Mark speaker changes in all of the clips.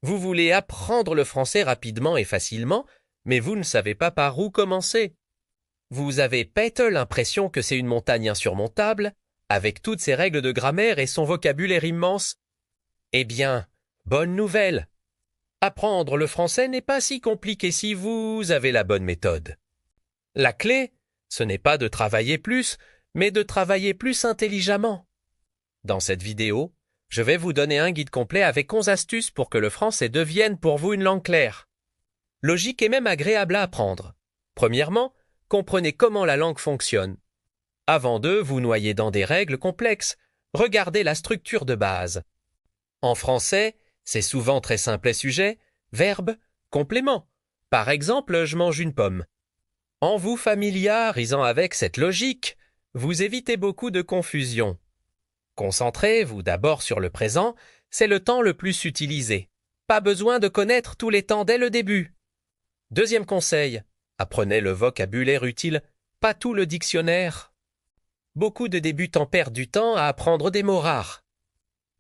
Speaker 1: Vous voulez apprendre le français rapidement et facilement, mais vous ne savez pas par où commencer. Vous avez peut-être l'impression que c'est une montagne insurmontable, avec toutes ses règles de grammaire et son vocabulaire immense. Eh bien, bonne nouvelle! Apprendre le français n'est pas si compliqué si vous avez la bonne méthode. La clé, ce n'est pas de travailler plus, mais de travailler plus intelligemment. Dans cette vidéo, je vais vous donner un guide complet avec 11 astuces pour que le français devienne pour vous une langue claire. Logique et même agréable à apprendre. Premièrement, comprenez comment la langue fonctionne. Avant de vous noyer dans des règles complexes, regardez la structure de base. En français, c'est souvent très simple et sujet, verbe, complément. Par exemple, je mange une pomme. En vous familiarisant avec cette logique, vous évitez beaucoup de confusion. Concentrez-vous d'abord sur le présent, c'est le temps le plus utilisé. Pas besoin de connaître tous les temps dès le début. Deuxième conseil, apprenez le vocabulaire utile, pas tout le dictionnaire. Beaucoup de débutants perdent du temps à apprendre des mots rares.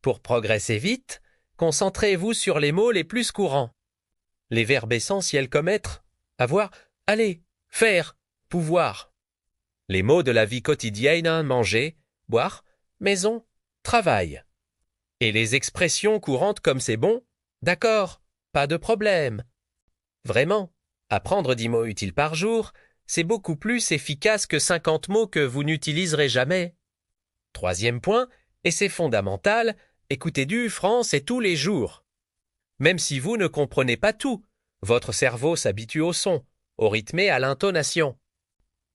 Speaker 1: Pour progresser vite, concentrez-vous sur les mots les plus courants. Les verbes essentiels comme être, avoir, aller, faire, pouvoir. Les mots de la vie quotidienne, manger, boire, maison, travail. Et les expressions courantes comme c'est bon, d'accord, pas de problème. Vraiment, apprendre 10 mots utiles par jour, c'est beaucoup plus efficace que 50 mots que vous n'utiliserez jamais. Troisième point, et c'est fondamental, écoutez du français tous les jours. Même si vous ne comprenez pas tout, votre cerveau s'habitue au son, au rythme et à l'intonation.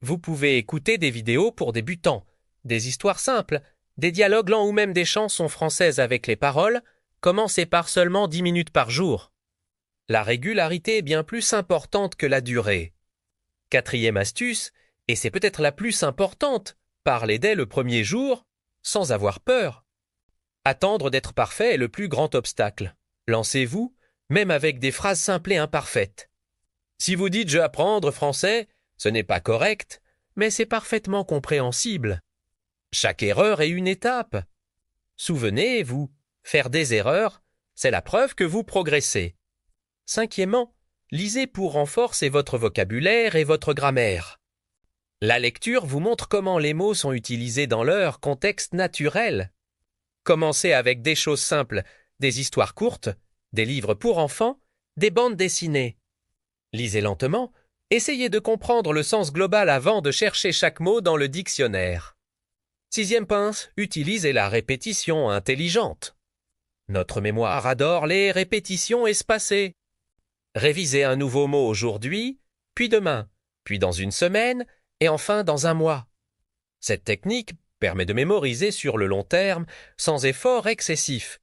Speaker 1: Vous pouvez écouter des vidéos pour débutants, des histoires simples, des dialogues lents ou même des chansons françaises avec les paroles, commencez par seulement 10 minutes par jour. La régularité est bien plus importante que la durée. Quatrième astuce, et c'est peut-être la plus importante, parlez dès le premier jour, sans avoir peur. Attendre d'être parfait est le plus grand obstacle. Lancez-vous, même avec des phrases simples et imparfaites. Si vous dites « je vais apprendre français », ce n'est pas correct, mais c'est parfaitement compréhensible. Chaque erreur est une étape. Souvenez-vous, faire des erreurs, c'est la preuve que vous progressez. Cinquièmement, lisez pour renforcer votre vocabulaire et votre grammaire. La lecture vous montre comment les mots sont utilisés dans leur contexte naturel. Commencez avec des choses simples, des histoires courtes, des livres pour enfants, des bandes dessinées. Lisez lentement, essayez de comprendre le sens global avant de chercher chaque mot dans le dictionnaire. Sixième point, utilisez la répétition intelligente. Notre mémoire adore les répétitions espacées. Révisez un nouveau mot aujourd'hui, puis demain, puis dans une semaine, et enfin dans un mois. Cette technique permet de mémoriser sur le long terme, sans effort excessif.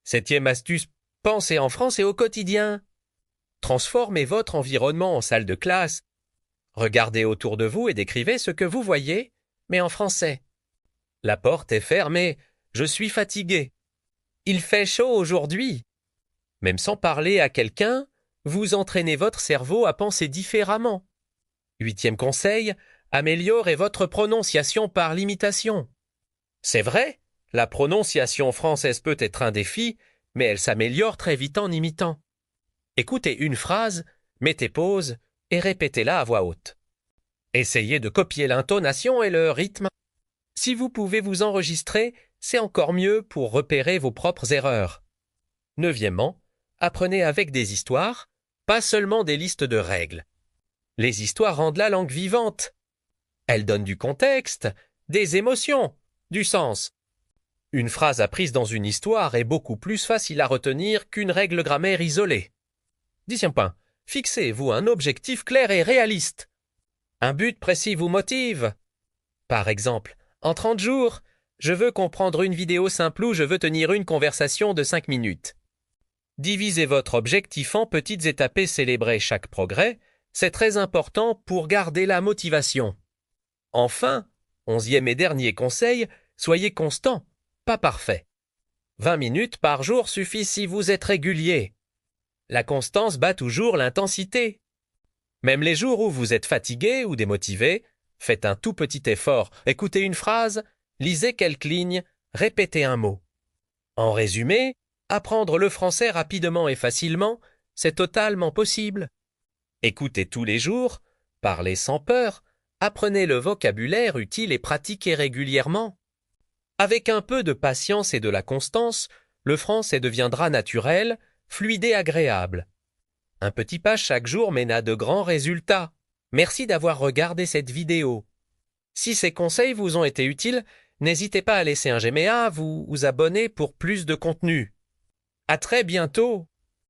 Speaker 1: Septième astuce, pensez en français au quotidien. Transformez votre environnement en salle de classe. Regardez autour de vous et décrivez ce que vous voyez, mais en français. La porte est fermée, je suis fatigué. Il fait chaud aujourd'hui. Même sans parler à quelqu'un, vous entraînez votre cerveau à penser différemment. Huitième conseil, améliorez votre prononciation par l'imitation. C'est vrai, la prononciation française peut être un défi, mais elle s'améliore très vite en imitant. Écoutez une phrase, mettez pause et répétez-la à voix haute. Essayez de copier l'intonation et le rythme. Si vous pouvez vous enregistrer, c'est encore mieux pour repérer vos propres erreurs. Neuvièmement, apprenez avec des histoires, pas seulement des listes de règles. Les histoires rendent la langue vivante. Elles donnent du contexte, des émotions, du sens. Une phrase apprise dans une histoire est beaucoup plus facile à retenir qu'une règle grammaire isolée. Dixième point, fixez-vous un objectif clair et réaliste. Un but précis vous motive. Par exemple, en 30 jours, je veux comprendre une vidéo simple ou je veux tenir une conversation de 5 minutes. Divisez votre objectif en petites étapes et célébrez chaque progrès, c'est très important pour garder la motivation. Enfin, 11e et dernier conseil, soyez constant, pas parfait. 20 minutes par jour suffit si vous êtes régulier. La constance bat toujours l'intensité. Même les jours où vous êtes fatigué ou démotivé, faites un tout petit effort, écoutez une phrase, lisez quelques lignes, répétez un mot. En résumé, Apprendre le français rapidement et facilement, c'est totalement possible. Écoutez tous les jours, parlez sans peur, apprenez le vocabulaire utile et pratiquez régulièrement. Avec un peu de patience et de la constance, le français deviendra naturel, fluide et agréable. Un petit pas chaque jour mène à de grands résultats. Merci d'avoir regardé cette vidéo. Si ces conseils vous ont été utiles, n'hésitez pas à laisser un j'aime et à vous abonner pour plus de contenu. À très bientôt!